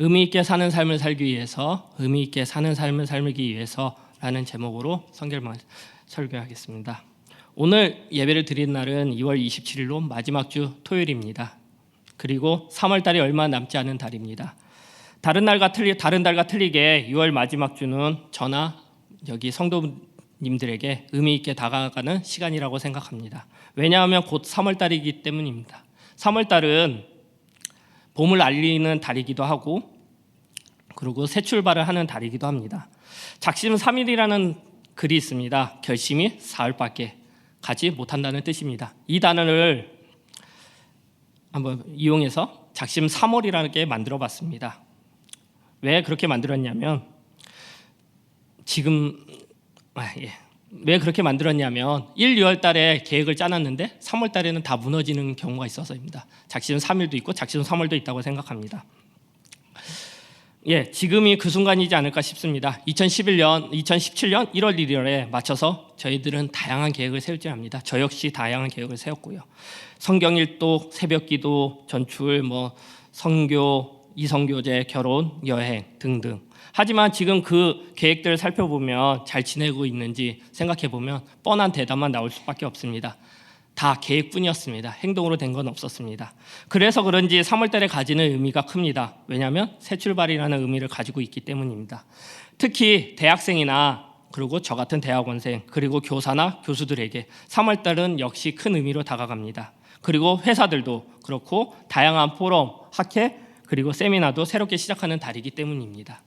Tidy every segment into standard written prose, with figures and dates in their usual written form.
의미 있게 사는 삶을 살기 위해서, 의미 있게 사는 삶을 살기 위해서라는 제목으로 성경을 설교하겠습니다. 오늘 예배를 드린 날은 2월 27일로 마지막 주 토요일입니다. 그리고 3월 달이 얼마 남지 않은 달입니다. 다른 달과 틀리게 6월 마지막 주는 저나 여기 성도님들에게 의미 있게 다가가는 시간이라고 생각합니다. 왜냐하면 곧 3월 달이기 때문입니다. 3월 달은 봄을 알리는 달이기도 하고 그리고 새 출발을 하는 달이기도 합니다. 작심 3일이라는 글이 있습니다. 결심이 사흘밖에 가지 못한다는 뜻입니다. 이 단어를 한번 이용해서 작심 3월이라게 만들어 봤습니다. 왜 그렇게 만들었냐면 왜 그렇게 만들었냐면 1, 2월 달에 계획을 짜놨는데 3월 달에는 다 무너지는 경우가 있어서입니다. 작심 3일도 있고 작심 3월도 있다고 생각합니다. 지금이 그 순간이지 않을까 싶습니다. 2017년 1월 1일에 맞춰서 저희들은 다양한 계획을 세우지 합니다. 저 역시 다양한 계획을 세웠고요. 성경일독, 새벽기도, 전출, 선교, 이성교제, 결혼, 여행 등등. 하지만 지금 그 계획들을 살펴보면 잘 지내고 있는지 생각해보면 뻔한 대답만 나올 수밖에 없습니다. 다 계획뿐이었습니다. 행동으로 된 건 없었습니다. 그래서 그런지 3월 달에 가지는 의미가 큽니다. 왜냐하면 새 출발이라는 의미를 가지고 있기 때문입니다. 특히 대학생이나 그리고 저 같은 대학원생 그리고 교사나 교수들에게 3월 달은 역시 큰 의미로 다가갑니다. 그리고 회사들도 그렇고 다양한 포럼, 학회 그리고 세미나도 새롭게 시작하는 달이기 때문입니다.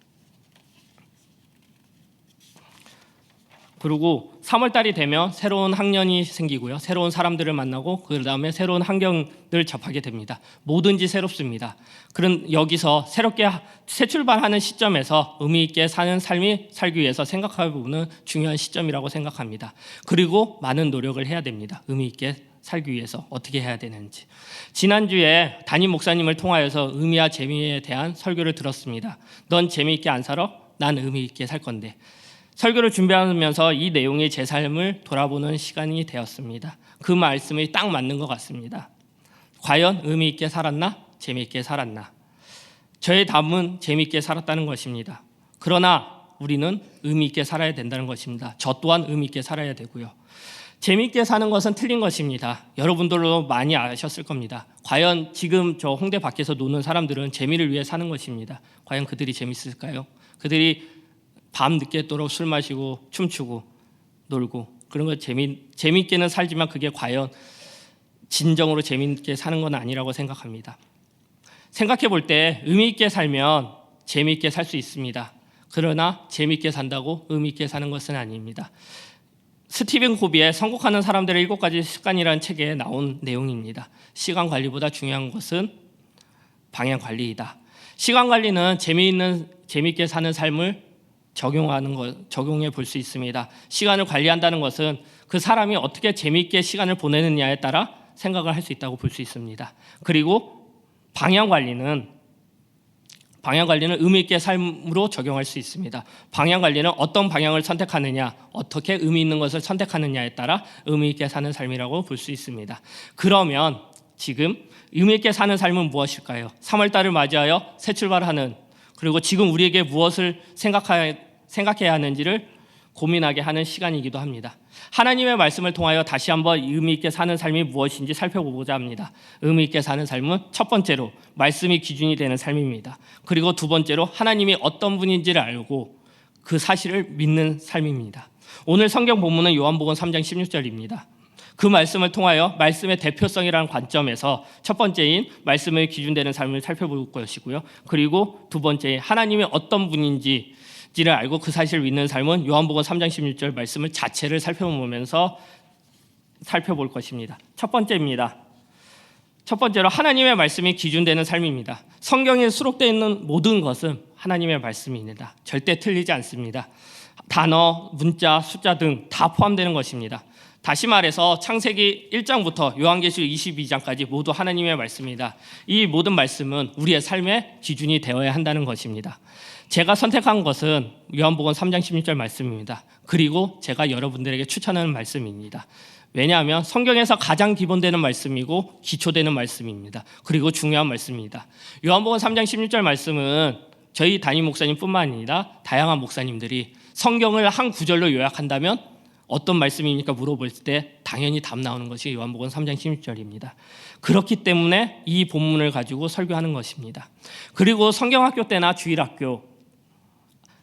그리고 3월 달이 되면 새로운 학년이 생기고요. 새로운 사람들을 만나고 그 다음에 새로운 환경을 접하게 됩니다. 뭐든지 새롭습니다. 그런 여기서 새롭게 새 출발하는 시점에서 의미 있게 사는 삶이 살기 위해서 생각해보는 중요한 시점이라고 생각합니다. 그리고 많은 노력을 해야 됩니다. 의미 있게 살기 위해서 어떻게 해야 되는지. 지난주에 담임 목사님을 통하여서 의미와 재미에 대한 설교를 들었습니다. 넌 재미있게 안 살아? 난 의미 있게 살 건데. 설교를 준비하면서 이 내용이 제 삶을 돌아보는 시간이 되었습니다. 그 말씀이 딱 맞는 것 같습니다. 과연 의미 있게 살았나? 재미있게 살았나? 저의 답은 재미있게 살았다는 것입니다. 그러나 우리는 의미 있게 살아야 된다는 것입니다. 저 또한 의미 있게 살아야 되고요. 재미있게 사는 것은 틀린 것입니다. 여러분들도 많이 아셨을 겁니다. 과연 지금 저 홍대 밖에서 노는 사람들은 재미를 위해 사는 것입니다. 과연 그들이 재밌을까요? 그들이 밤 늦게도록 술 마시고 춤추고 놀고 그런 거 재미있게는 살지만 그게 과연 진정으로 재미있게 사는 건 아니라고 생각합니다. 생각해 볼 때 의미 있게 살면 재미있게 살 수 있습니다. 그러나 재미있게 산다고 의미 있게 사는 것은 아닙니다. 스티븐 코비의 성공하는 사람들의 7가지 습관이라는 책에 나온 내용입니다. 시간 관리보다 중요한 것은 방향 관리이다. 시간 관리는 재미있게 사는 삶을 적용해 볼 수 있습니다. 시간을 관리한다는 것은 그 사람이 어떻게 재미있게 시간을 보내느냐에 따라 생각을 할 수 있다고 볼 수 있습니다. 그리고 방향 관리는 의미 있게 삶으로 적용할 수 있습니다. 방향 관리는 어떤 방향을 선택하느냐, 어떻게 의미 있는 것을 선택하느냐에 따라 의미 있게 사는 삶이라고 볼 수 있습니다. 그러면 지금 의미 있게 사는 삶은 무엇일까요? 3월 달을 맞이하여 새 출발하는 그리고 지금 우리에게 무엇을 생각해야 하는지를 고민하게 하는 시간이기도 합니다. 하나님의 말씀을 통하여 다시 한번 의미 있게 사는 삶이 무엇인지 살펴보고자 합니다. 의미 있게 사는 삶은 첫 번째로 말씀이 기준이 되는 삶입니다. 그리고 두 번째로 하나님이 어떤 분인지를 알고 그 사실을 믿는 삶입니다. 오늘 성경 본문은 요한복음 3장 16절입니다. 그 말씀을 통하여 말씀의 대표성이라는 관점에서 첫 번째인 말씀의 기준되는 삶을 살펴볼 것이고요. 그리고 두 번째 하나님이 어떤 분인지를 알고 그 사실을 믿는 삶은 요한복음 3장 16절 말씀을 자체를 살펴보면서 살펴볼 것입니다. 첫 번째입니다. 첫 번째로 하나님의 말씀이 기준되는 삶입니다. 성경에 수록되어 있는 모든 것은 하나님의 말씀입니다. 절대 틀리지 않습니다. 단어, 문자, 숫자 등 다 포함되는 것입니다. 다시 말해서 창세기 1장부터 요한계시록 22장까지 모두 하나님의 말씀입니다. 이 모든 말씀은 우리의 삶의 기준이 되어야 한다는 것입니다. 제가 선택한 것은 요한복음 3장 16절 말씀입니다. 그리고 제가 여러분들에게 추천하는 말씀입니다. 왜냐하면 성경에서 가장 기본되는 말씀이고 기초되는 말씀입니다. 그리고 중요한 말씀입니다. 요한복음 3장 16절 말씀은 저희 담임 목사님뿐만 아니라 다양한 목사님들이 성경을 한 구절로 요약한다면 어떤 말씀입니까? 물어볼 때 당연히 답 나오는 것이 요한복음 3장 16절입니다. 그렇기 때문에 이 본문을 가지고 설교하는 것입니다. 그리고 성경학교 때나 주일학교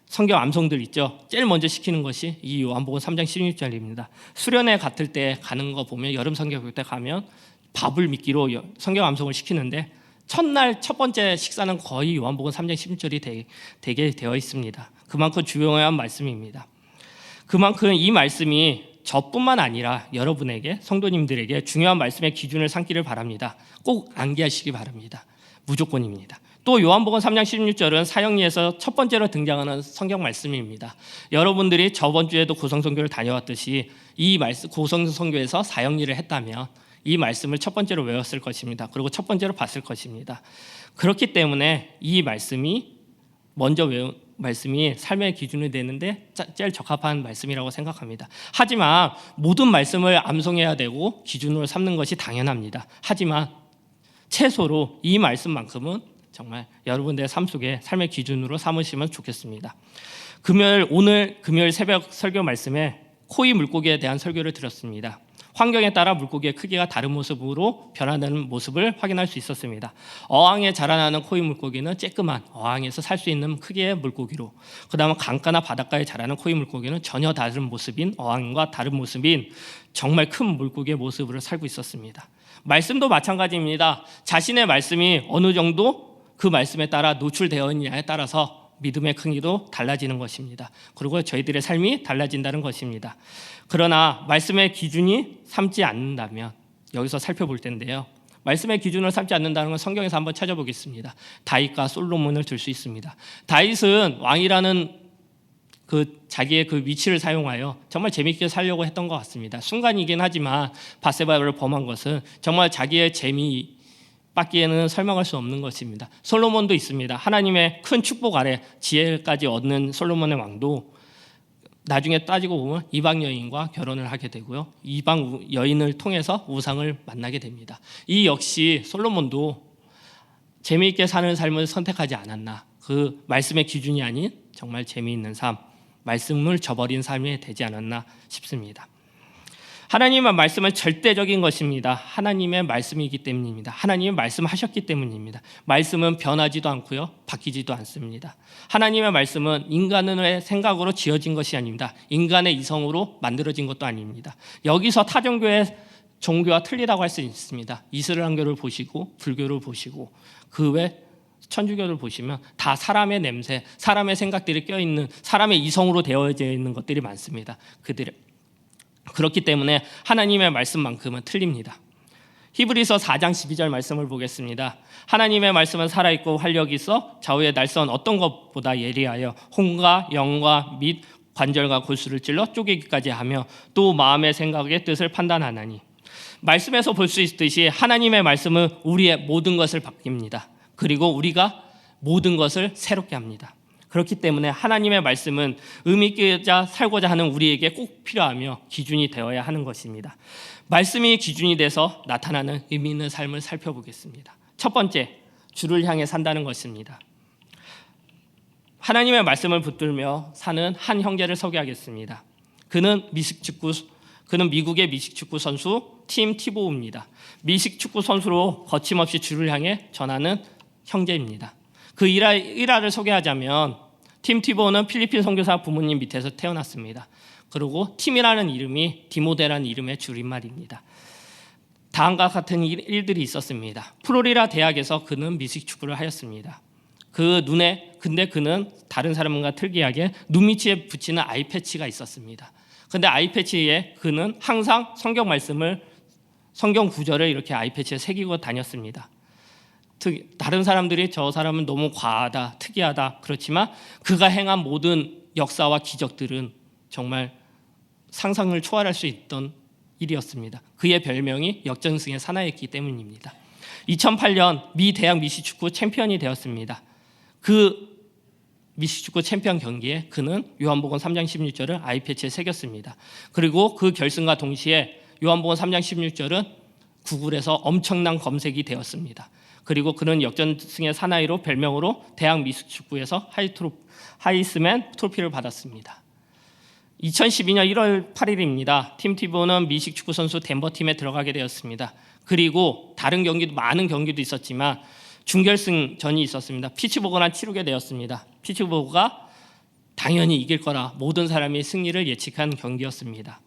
성경 암송들 있죠. 제일 먼저 시키는 것이 이 요한복음 3장 16절입니다. 수련회 같을 때 가는 거 보면 여름 성경학교 때 가면 밥을 미끼로 성경 암송을 시키는데 첫날 첫 번째 식사는 거의 요한복음 3장 16절이 되게 되어 있습니다. 그만큼 중요한 말씀입니다. 그만큼 이 말씀이 저뿐만 아니라 여러분에게 성도님들에게 중요한 말씀의 기준을 삼기를 바랍니다. 꼭 암기하시기 바랍니다. 무조건입니다. 또 요한복음 3장 16절은 사형리에서 첫 번째로 등장하는 성경 말씀입니다. 여러분들이 저번 주에도 고성선교를 다녀왔듯이 이 말씀 고성선교에서 사형리를 했다면 이 말씀을 첫 번째로 외웠을 것입니다. 그리고 첫 번째로 봤을 것입니다. 그렇기 때문에 이 말씀이 먼저 외운 말씀이 삶의 기준이 되는데 제일 적합한 말씀이라고 생각합니다. 하지만 모든 말씀을 암송해야 되고 기준으로 삼는 것이 당연합니다. 하지만 최소로 이 말씀만큼은 정말 여러분들의 삶 속에 삶의 기준으로 삼으시면 좋겠습니다. 오늘 금요일 새벽 설교 말씀에 코이 물고기에 대한 설교를 드렸습니다. 환경에 따라 물고기의 크기가 다른 모습으로 변화되는 모습을 확인할 수 있었습니다. 어항에 자라나는 코이 물고기는 쬐끄만 어항에서 살 수 있는 크기의 물고기로, 그 다음에 강가나 바닷가에 자라는 코이 물고기는 전혀 다른 모습인 어항과 다른 모습인 정말 큰 물고기의 모습으로 살고 있었습니다. 말씀도 마찬가지입니다. 자신의 말씀이 어느 정도 그 말씀에 따라 노출되어 있느냐에 따라서 믿음의 크기도 달라지는 것입니다. 그리고 저희들의 삶이 달라진다는 것입니다. 그러나 말씀의 기준이 삼지 않는다면 여기서 살펴볼 텐데요. 말씀의 기준을 삼지 않는다는 건 성경에서 한번 찾아보겠습니다. 다윗과 솔로몬을 들 수 있습니다. 다윗은 왕이라는 자기의 그 위치를 사용하여 정말 재미있게 살려고 했던 것 같습니다. 순간이긴 하지만 밧세바를 범한 것은 정말 자기의 재미 밖에는 설명할 수 없는 것입니다. 솔로몬도 있습니다. 하나님의 큰 축복 아래 지혜까지 얻는 솔로몬의 왕도 나중에 따지고 보면 이방 여인과 결혼을 하게 되고요. 이방 여인을 통해서 우상을 만나게 됩니다. 이 역시 솔로몬도 재미있게 사는 삶을 선택하지 않았나. 그 말씀의 기준이 아닌 정말 재미있는 삶, 말씀을 저버린 삶이 되지 않았나 싶습니다. 하나님의 말씀은 절대적인 것입니다. 하나님의 말씀이기 때문입니다. 하나님이 말씀하셨기 때문입니다. 말씀은 변하지도 않고요, 바뀌지도 않습니다. 하나님의 말씀은 인간의 생각으로 지어진 것이 아닙니다. 인간의 이성으로 만들어진 것도 아닙니다. 여기서 타 종교의 종교와 틀리다고 할 수 있습니다. 이슬람교를 보시고 불교를 보시고 그 외 천주교를 보시면 다 사람의 냄새, 사람의 생각들이 껴있는, 사람의 이성으로 되어져 있는 것들이 많습니다. 그렇기 때문에 하나님의 말씀만큼은 틀립니다. 히브리서 4장 12절 말씀을 보겠습니다. 하나님의 말씀은 살아있고 활력이 있어 좌우의 날선 어떤 것보다 예리하여 혼과 영과 및 관절과 골수를 찔러 쪼개기까지 하며 또 마음의 생각의 뜻을 판단하나니. 말씀에서 볼 수 있듯이 하나님의 말씀은 우리의 모든 것을 바뀝니다. 그리고 우리가 모든 것을 새롭게 합니다. 그렇기 때문에 하나님의 말씀은 의미 있게 살고자 하는 우리에게 꼭 필요하며 기준이 되어야 하는 것입니다. 말씀이 기준이 돼서 나타나는 의미 있는 삶을 살펴보겠습니다. 첫 번째, 주를 향해 산다는 것입니다. 하나님의 말씀을 붙들며 사는 한 형제를 소개하겠습니다. 그는 미국의 미식축구 선수 팀 티보우입니다. 미식축구 선수로 거침없이 주를 향해 전하는 형제입니다. 그 일화를 소개하자면 팀 티보우는 필리핀 선교사 부모님 밑에서 태어났습니다. 그리고 팀이라는 이름이 디모데라는 이름의 줄임말입니다. 다음과 같은 일들이 있었습니다. 플로리다 대학에서 그는 미식축구를 하였습니다. 근데 그는 다른 사람과 특이하게 눈 밑에 붙이는 아이패치가 있었습니다. 근데 아이패치에 그는 항상 성경 구절을 이렇게 아이패치에 새기고 다녔습니다. 다른 사람들이 저 사람은 너무 과하다, 특이하다 그렇지만 그가 행한 모든 역사와 기적들은 정말 상상을 초월할 수 있던 일이었습니다. 그의 별명이 역전승의 사나이였기 때문입니다. 2008년 미 대학 미식축구 챔피언이 되었습니다. 그 미식축구 챔피언 경기에 그는 요한복음 3장 16절을 아이패치에 새겼습니다. 그리고 그 결승과 동시에 요한복음 3장 16절은 구글에서 엄청난 검색이 되었습니다. 그리고 그는 역전승의 사나이로 별명으로 대학 미식축구에서 하이스맨 트로피를 받았습니다. 2012년 1월 8일입니다. 팀 티보는 미식축구 선수 덴버 팀에 들어가게 되었습니다. 그리고 다른 경기도 많은 경기도 있었지만 준결승전이 있었습니다. 피츠버그랑 치르게 되었습니다. 피츠버그가 당연히 이길 거라 모든 사람이 승리를 예측한 경기였습니다.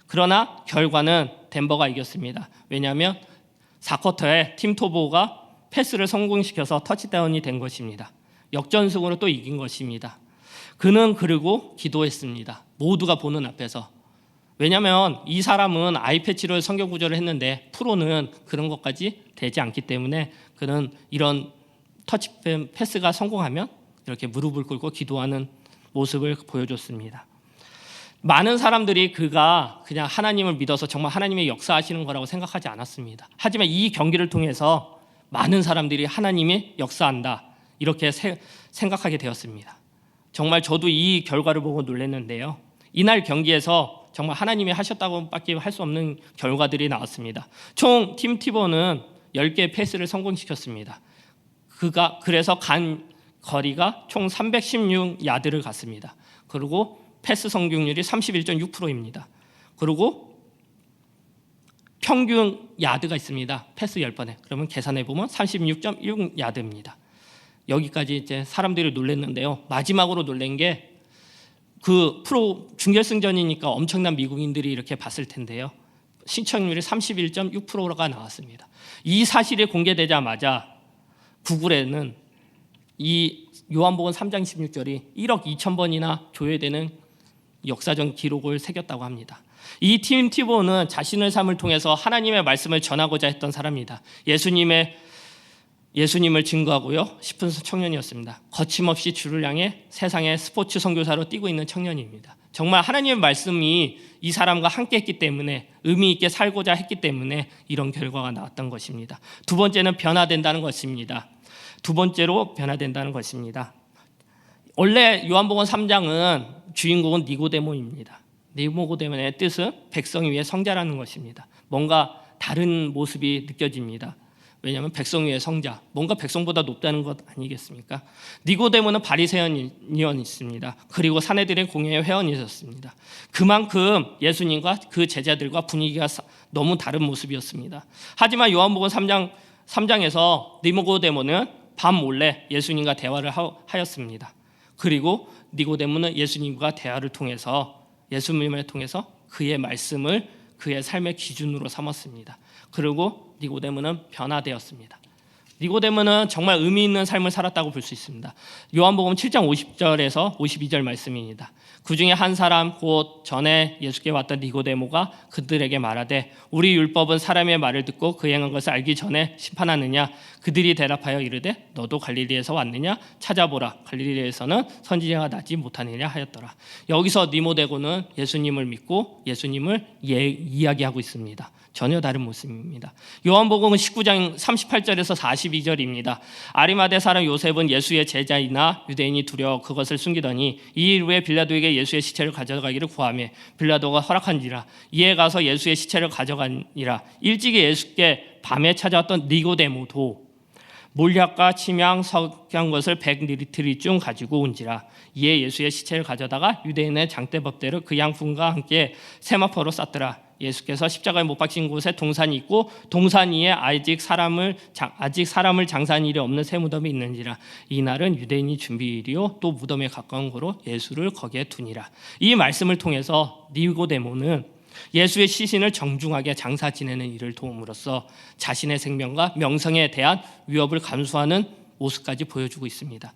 그러나 결과는 덴버가 이겼습니다. 왜냐하면 4쿼터에 팀 토보가 패스를 성공시켜서 터치다운이 된 것입니다. 역전승으로 또 이긴 것입니다. 그는 그리고 기도했습니다. 모두가 보는 앞에서. 왜냐하면 이 사람은 아이패치로 성경 구절을 했는데 프로는 그런 것까지 되지 않기 때문에 그는 이런 터치 패스가 성공하면 이렇게 무릎을 꿇고 기도하는 모습을 보여줬습니다. 많은 사람들이 그가 그냥 하나님을 믿어서 정말 하나님의 역사하시는 거라고 생각하지 않았습니다. 하지만 이 경기를 통해서 많은 사람들이 하나님이 역사한다 이렇게 생각하게 되었습니다. 정말 저도 이 결과를 보고 놀랐는데요. 이날 경기에서 정말 하나님이 하셨다고밖에 할 수 없는 결과들이 나왔습니다. 총 팀 티보는 10개의 패스를 성공시켰습니다. 그래서 간 거리가 총 316야드를 갔습니다. 그리고 패스 성공률이 31.6%입니다. 그리고 평균 야드가 있습니다. 패스 10번에. 그러면 계산해 보면 36.6야드입니다. 여기까지 이제 사람들이 놀랐는데요. 마지막으로 놀란 게 그 프로 준결승전이니까 엄청난 미국인들이 이렇게 봤을 텐데요. 시청률이 31.6%가 나왔습니다. 이 사실이 공개되자마자 구글에는 이 요한복음 3장 16절이 1억 2천 번이나 조회되는 역사적 기록을 새겼다고 합니다. 이 팀 티보는 자신의 삶을 통해서 하나님의 말씀을 전하고자 했던 사람입니다. 예수님을 증거하고요 싶은 청년이었습니다. 거침없이 주를 향해 세상의 스포츠 선교사로 뛰고 있는 청년입니다. 정말 하나님의 말씀이 이 사람과 함께 했기 때문에 의미 있게 살고자 했기 때문에 이런 결과가 나왔던 것입니다. 두 번째는 변화된다는 것입니다. 원래 요한복음 3장은 주인공은 니고데모입니다. 니고데모의 뜻은 백성 위의 성자라는 것입니다. 뭔가 다른 모습이 느껴집니다. 왜냐하면 백성 위의 성자, 뭔가 백성보다 높다는 것 아니겠습니까? 니고데모는 바리새인이었습니다. 그리고 사내들의 공회의 회원이었습니다. 그만큼 예수님과 그 제자들과 분위기가 너무 다른 모습이었습니다. 하지만 요한복음 3장에서 니고데모는 밤 몰래 예수님과 대화를 하였습니다. 그리고 니고데모는 예수님과 대화를 통해서 예수님을 통해서 그의 말씀을 그의 삶의 기준으로 삼았습니다. 그리고 니고데모는 변화되었습니다. 니고데모는 정말 의미 있는 삶을 살았다고 볼 수 있습니다. 요한복음 7장 50절에서 52절 말씀입니다. 그 중에 한 사람 곧 전에 예수께 왔던 니고데모가 그들에게 말하되 우리 율법은 사람의 말을 듣고 그 행한 것을 알기 전에 심판하느냐? 그들이 대답하여 이르되 너도 갈릴리에서 왔느냐? 찾아보라. 갈릴리에서는 선지자가 나지 못하느냐 하였더라. 여기서 니고데모는 예수님을 믿고 예수님을 이야기하고 있습니다. 전혀 다른 모습입니다. 요한복음은 19장 38절에서 42절입니다. 아리마대 사람 요셉은 예수의 제자이나 유대인이 두려워 그것을 숨기더니 이 일 후에 빌라도에게 예수의 시체를 가져가기를 구하며 빌라도가 허락한지라. 이에 가서 예수의 시체를 가져가니라. 일찍이 예수께 밤에 찾아왔던 니고데모도 몰약과 침향 석양 것을 100리트리쯤 가지고 온지라. 이에 예수의 시체를 가져다가 유대인의 장대법대로 그 양푼과 함께 세마포로 쌌더라. 예수께서 십자가에 못 박힌 곳에 동산이 있고 동산 위에 아직 사람을 장사한 일이 없는 새 무덤이 있는지라. 이날은 유대인이 준비일이요 또 무덤에 가까운 거로 예수를 거기에 두니라. 이 말씀을 통해서 니고데모는 예수의 시신을 정중하게 장사 지내는 일을 도움으로써 자신의 생명과 명성에 대한 위협을 감수하는 모습까지 보여주고 있습니다.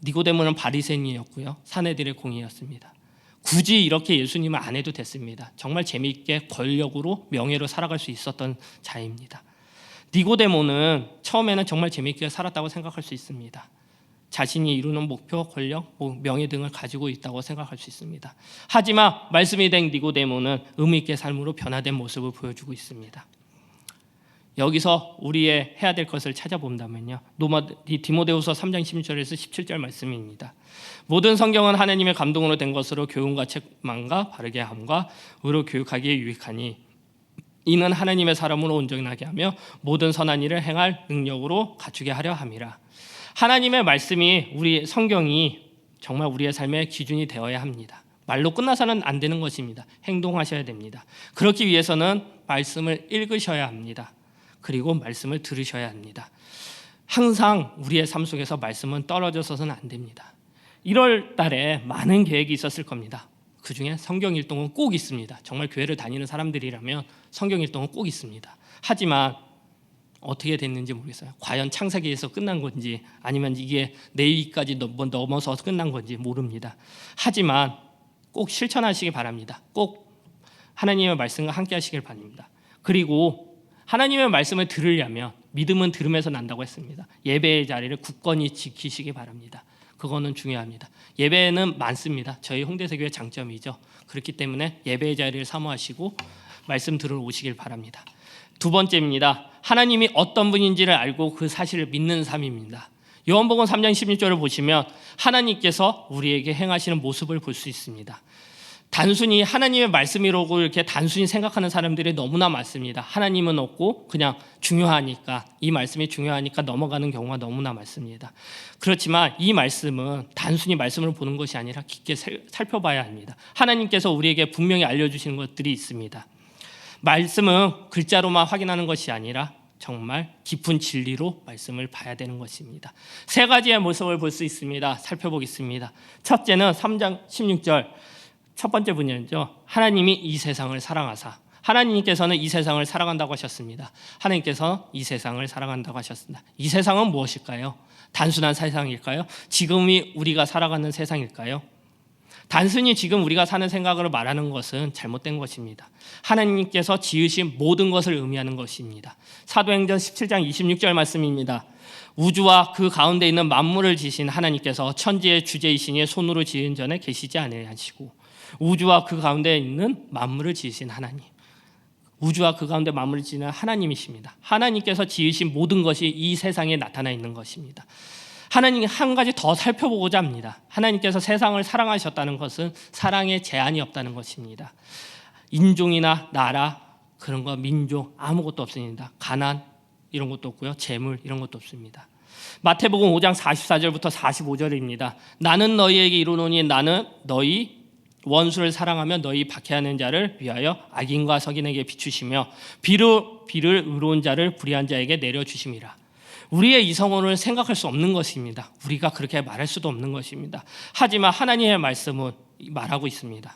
니고데모는 바리새인이었고요, 사내들의 공의였습니다. 굳이 이렇게 예수님을 안 해도 됐습니다. 정말 재미있게 권력으로 명예로 살아갈 수 있었던 자입니다. 니고데모는 처음에는 정말 재미있게 살았다고 생각할 수 있습니다. 자신이 이루는 목표, 권력, 명예 등을 가지고 있다고 생각할 수 있습니다. 하지만 말씀이 된 니고데모는 의미 있게 삶으로 변화된 모습을 보여주고 있습니다. 여기서 우리의 해야 될 것을 찾아본다면요, 디모데후서 3장 16절에서 17절 말씀입니다. 모든 성경은 하나님의 감동으로 된 것으로 교훈과 책망과 바르게 함과 의로 교육하기에 유익하니 이는 하나님의 사람으로 온전하게 하며 모든 선한 일을 행할 능력으로 갖추게 하려 함이라. 하나님의 말씀이, 우리 성경이 정말 우리의 삶의 기준이 되어야 합니다. 말로 끝나서는 안 되는 것입니다. 행동하셔야 됩니다. 그렇기 위해서는 말씀을 읽으셔야 합니다. 그리고 말씀을 들으셔야 합니다. 항상 우리의 삶 속에서 말씀은 떨어져서는 안 됩니다. 1월 달에 많은 계획이 있었을 겁니다. 그 중에 성경 일동은 꼭 있습니다. 정말 교회를 다니는 사람들이라면 성경 일동은 꼭 있습니다. 하지만 어떻게 됐는지 모르겠어요. 과연 창세기에서 끝난 건지 아니면 이게 내일까지 넘어서 끝난 건지 모릅니다. 하지만 꼭 실천하시기 바랍니다. 꼭 하나님의 말씀과 함께 하시길 바랍니다. 그리고 하나님의 말씀을 들으려면 믿음은 들음에서 난다고 했습니다. 예배의 자리를 굳건히 지키시기 바랍니다. 그거는 중요합니다. 예배는 많습니다. 저희 홍대세교의 장점이죠. 그렇기 때문에 예배의 자리를 사모하시고 말씀 들으러 오시길 바랍니다. 두 번째입니다. 하나님이 어떤 분인지를 알고 그 사실을 믿는 삶입니다. 요한복음 3장 16절을 보시면 하나님께서 우리에게 행하시는 모습을 볼 수 있습니다. 단순히 하나님의 말씀이라고 이렇게 단순히 생각하는 사람들이 너무나 많습니다. 하나님은 없고 그냥 중요하니까, 이 말씀이 중요하니까 넘어가는 경우가 너무나 많습니다. 그렇지만 이 말씀은 단순히 말씀을 보는 것이 아니라 깊게 살펴봐야 합니다. 하나님께서 우리에게 분명히 알려주시는 것들이 있습니다. 말씀은 글자로만 확인하는 것이 아니라 정말 깊은 진리로 말씀을 봐야 되는 것입니다. 세 가지의 모습을 볼 수 있습니다. 살펴보겠습니다. 첫째는 3장 16절 첫 번째 분야죠. 하나님이 이 세상을 사랑하사. 하나님께서는 이 세상을 사랑한다고 하셨습니다. 하나님께서 이 세상을 사랑한다고 하셨습니다. 이 세상은 무엇일까요? 단순한 세상일까요? 지금이 우리가 살아가는 세상일까요? 단순히 지금 우리가 사는 생각으로 말하는 것은 잘못된 것입니다. 하나님께서 지으신 모든 것을 의미하는 것입니다. 사도행전 17장 26절 말씀입니다. 우주와 그 가운데 있는 만물을 지으신 하나님께서 천지의 주제이시니 손으로 지은 전에 계시지 아니하시고, 우주와 그 가운데 있는 만물을 지으신 하나님, 우주와 그 가운데 만물을 지으신 하나님이십니다. 하나님께서 지으신 모든 것이 이 세상에 나타나 있는 것입니다. 하나님 한 가지 더 살펴보고자 합니다. 하나님께서 세상을 사랑하셨다는 것은 사랑에 제한이 없다는 것입니다. 인종이나 나라, 그런 거, 민족 아무것도 없습니다. 가난 이런 것도 없고요, 재물 이런 것도 없습니다. 마태복음 5장 44절부터 45절입니다. 나는 너희에게 이르노니 나는 너희 원수를 사랑하며 너희 박해하는 자를 위하여 악인과 석인에게 비추시며 비를 의로운 자를 불의한 자에게 내려주심이라. 우리의 이성으로는 생각할 수 없는 것입니다. 우리가 그렇게 말할 수도 없는 것입니다. 하지만 하나님의 말씀은 말하고 있습니다.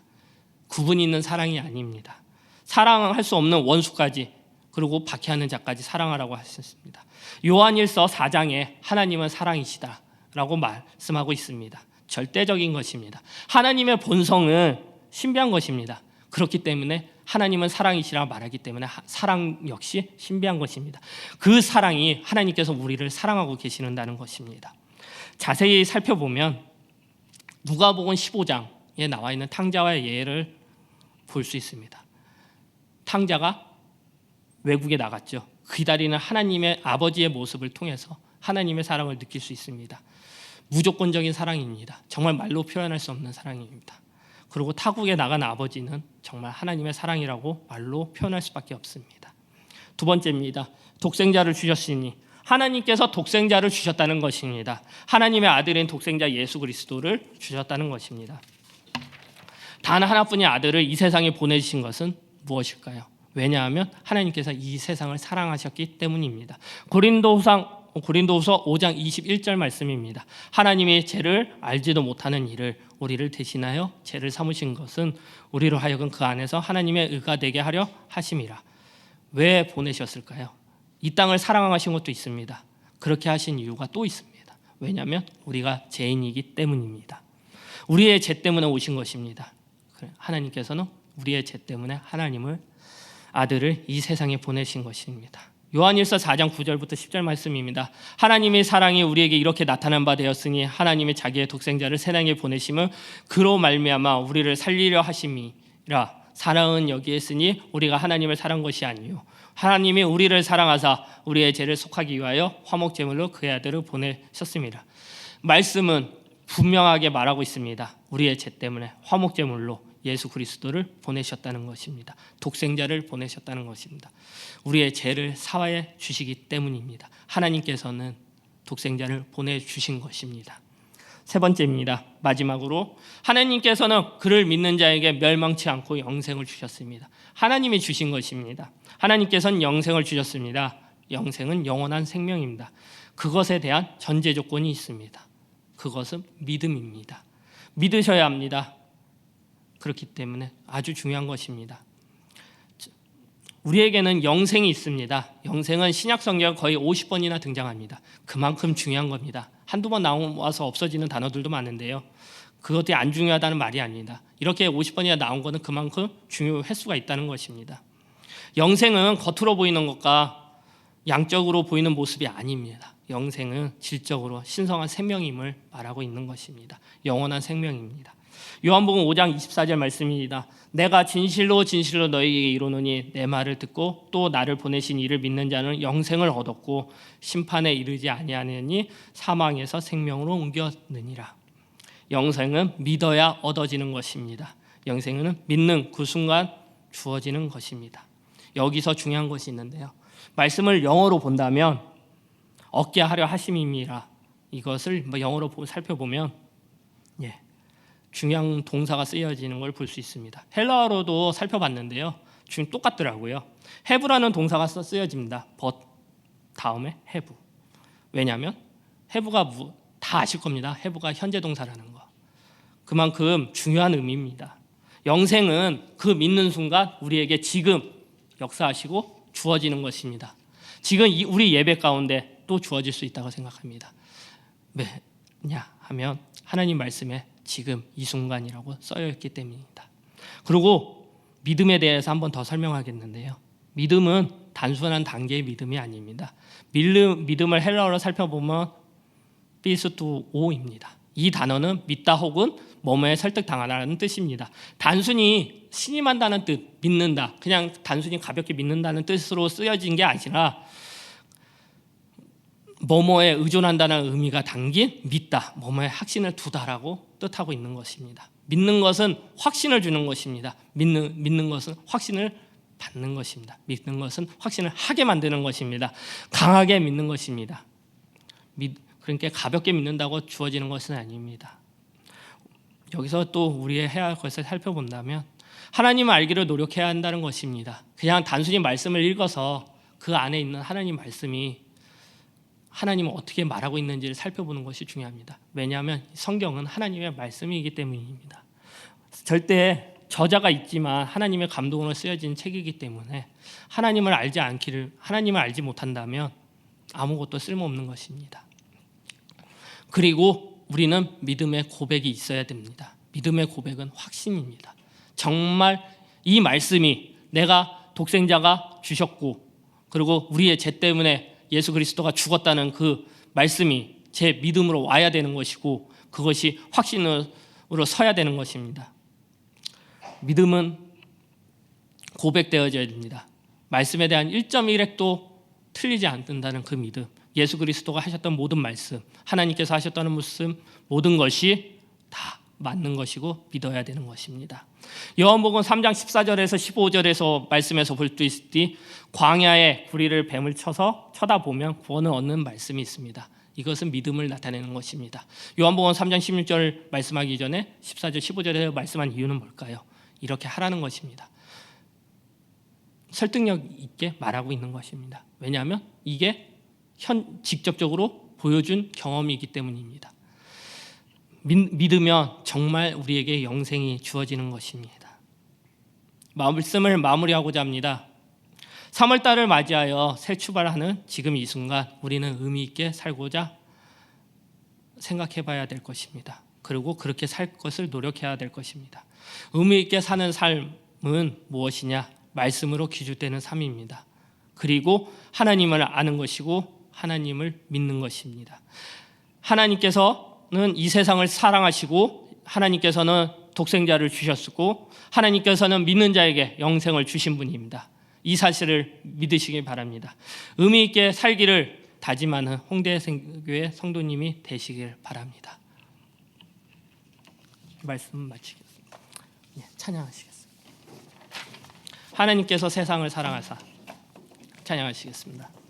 구분 있는 사랑이 아닙니다. 사랑할 수 없는 원수까지, 그리고 박해하는 자까지 사랑하라고 하셨습니다. 요한일서 4장에 하나님은 사랑이시다라고 말씀하고 있습니다. 절대적인 것입니다. 하나님의 본성은 신비한 것입니다. 그렇기 때문에 하나님은 사랑이시라 말하기 때문에 사랑 역시 신비한 것입니다. 그 사랑이 하나님께서 우리를 사랑하고 계시는다는 것입니다. 자세히 살펴보면 누가복음 15장에 나와 있는 탕자와의 예를 볼 수 있습니다. 탕자가 외국에 나갔죠. 기다리는 하나님의 아버지의 모습을 통해서 하나님의 사랑을 느낄 수 있습니다. 무조건적인 사랑입니다. 정말 말로 표현할 수 없는 사랑입니다. 그리고 타국에 나간 아버지는 정말 하나님의 사랑이라고 말로 표현할 수밖에 없습니다. 두 번째입니다. 독생자를 주셨으니, 하나님께서 독생자를 주셨다는 것입니다. 하나님의 아들인 독생자 예수 그리스도를 주셨다는 것입니다. 단 하나뿐인 아들을 이 세상에 보내주신 것은 무엇일까요? 왜냐하면 하나님께서 이 세상을 사랑하셨기 때문입니다. 고린도후서 5장 21절 말씀입니다. 하나님이 죄를 알지도 못하는 이를 우리를 대신하여 죄를 삼으신 것은 우리로 하여금 그 안에서 하나님의 의가 되게 하려 하심이라. 왜 보내셨을까요? 이 땅을 사랑하신 것도 있습니다. 그렇게 하신 이유가 또 있습니다. 왜냐하면 우리가 죄인이기 때문입니다. 우리의 죄 때문에 오신 것입니다. 하나님께서는 우리의 죄 때문에 하나님을, 아들을 이 세상에 보내신 것입니다. 요한일서 4장 9절부터 10절 말씀입니다. 하나님의 사랑이 우리에게 이렇게 나타난 바 되었으니 하나님이 자기의 독생자를 세상에 보내심은 그로 말미암아 우리를 살리려 하심이라. 사랑은 여기에 있으니 우리가 하나님을 사랑한 것이 아니요 하나님이 우리를 사랑하사 우리의 죄를 속하기 위하여 화목제물로 그의 아들을 보내셨습니다. 말씀은 분명하게 말하고 있습니다. 우리의 죄 때문에 화목제물로 예수 그리스도를 보내셨다는 것입니다. 독생자를 보내셨다는 것입니다. 우리의 죄를 사하여 주시기 때문입니다. 하나님께서는 독생자를 보내주신 것입니다. 세 번째입니다. 마지막으로 하나님께서는 그를 믿는 자에게 멸망치 않고 영생을 주셨습니다. 하나님이 주신 것입니다. 하나님께서는 영생을 주셨습니다. 영생은 영원한 생명입니다. 그것에 대한 전제 조건이 있습니다. 그것은 믿음입니다. 믿으셔야 합니다. 그렇기 때문에 아주 중요한 것입니다. 우리에게는 영생이 있습니다. 영생은 신약 성경에 거의 50번이나 등장합니다. 그만큼 중요한 겁니다. 한두 번 나와서 없어지는 단어들도 많은데요. 그것이 안 중요하다는 말이 아닙니다. 이렇게 50번이나 나온 것은 그만큼 중요 횟수가 있다는 것입니다. 영생은 겉으로 보이는 것과 양적으로 보이는 모습이 아닙니다. 영생은 질적으로 신성한 생명임을 말하고 있는 것입니다. 영원한 생명입니다. 요한복음 5장 24절 말씀입니다. 내가 진실로 진실로 너희에게 이르노니 내 말을 듣고 또 나를 보내신 이를 믿는 자는 영생을 얻었고 심판에 이르지 아니하느니 사망에서 생명으로 옮겼느니라. 영생은 믿어야 얻어지는 것입니다. 영생은 믿는 그 순간 주어지는 것입니다. 여기서 중요한 것이 있는데요. 말씀을 영어로 본다면 얻게 하려 하심이니라. 이것을 영어로 살펴보면 중요한 동사가 쓰여지는 걸 볼 수 있습니다. 헬라어로도 살펴봤는데요. 지금 똑같더라고요. have라는 동사가 쓰여집니다. but 다음에 have. 왜냐하면 have가 다 아실 겁니다. have가 현재 동사라는 거. 그만큼 중요한 의미입니다. 영생은 그 믿는 순간 우리에게 지금 역사하시고 주어지는 것입니다. 지금 우리 예배 가운데 또 주어질 수 있다고 생각합니다. 왜냐 하면 하나님 말씀에 지금 이 순간이라고 써있기 때문입니다. 그리고 믿음에 대해서 한번 더 설명하겠는데요. 믿음은 단순한 단계의 믿음이 아닙니다. 믿음을 헬라어로 살펴보면 피스투오입니다. 이 단어는 믿다 혹은 뭐뭐에 설득당하다는 뜻입니다. 단순히 신임한다는 뜻, 믿는다, 그냥 단순히 가볍게 믿는다는 뜻으로 쓰여진 게 아니라 뭐뭐에 의존한다는 의미가 담긴 믿다, 뭐뭐에 확신을 두다라고 뜻하고 있는 것입니다. 믿는 것은 확신을 주는 것입니다. 믿는 것은 확신을 받는 것입니다. 믿는 것은 확신을 하게 만드는 것입니다. 강하게 믿는 것입니다. 그러니까 가볍게 믿는다고 주어지는 것은 아닙니다. 여기서 또 우리의 해야 할 것을 살펴본다면 하나님을 알기를 노력해야 한다는 것입니다. 그냥 단순히 말씀을 읽어서 그 안에 있는 하나님 말씀이 하나님은 어떻게 말하고 있는지를 살펴보는 것이 중요합니다. 왜냐하면 성경은 하나님의 말씀이기 때문입니다. 절대 저자가 있지만 하나님의 감동으로 쓰여진 책이기 때문에 하나님을 알지 못한다면 아무것도 쓸모없는 것입니다. 그리고 우리는 믿음의 고백이 있어야 됩니다. 믿음의 고백은 확신입니다. 정말 이 말씀이 내가 독생자가 주셨고 그리고 우리의 죄 때문에 예수 그리스도가 죽었다는 그 말씀이 제 믿음으로 와야 되는 것이고 그것이 확신으로 서야 되는 것입니다. 믿음은 고백되어져야 됩니다. 말씀에 대한 1.1핵도 틀리지 않는다는 그 믿음, 예수 그리스도가 하셨던 모든 말씀, 하나님께서 하셨다는 말씀 모든 것이 다 맞는 것이고 믿어야 되는 것입니다. 요한복음 3장 14절에서 15절에서 말씀에서 볼 수 있듯이 광야에 구리를 뱀을 쳐서 쳐다보면 구원을 얻는 말씀이 있습니다. 이것은 믿음을 나타내는 것입니다. 요한복음 3장 16절 말씀하기 전에 14절 15절에서 말씀한 이유는 뭘까요? 이렇게 하라는 것입니다. 설득력 있게 말하고 있는 것입니다. 왜냐하면 이게 직접적으로 보여준 경험이기 때문입니다. 믿으면 정말 우리에게 영생이 주어지는 것입니다. 말씀을 마무리하고자 합니다. 3월달을 맞이하여 새 출발하는 지금 이 순간 우리는 의미 있게 살고자 생각해 봐야 될 것입니다. 그리고 그렇게 살 것을 노력해야 될 것입니다. 의미 있게 사는 삶은 무엇이냐? 말씀으로 기준되는 삶입니다. 그리고 하나님을 아는 것이고 하나님을 믿는 것입니다. 하나님께서는 이 세상을 사랑하시고 하나님께서는 독생자를 주셨고 하나님께서는 믿는 자에게 영생을 주신 분입니다. 이 사실을 믿으시기 바랍니다. 의미 있게 살기를 다짐하는 홍대교회 성도님이 되시길 바랍니다. 말씀 마치겠습니다. 찬양하시겠습니다. 하나님께서 세상을 사랑하사 찬양하시겠습니다.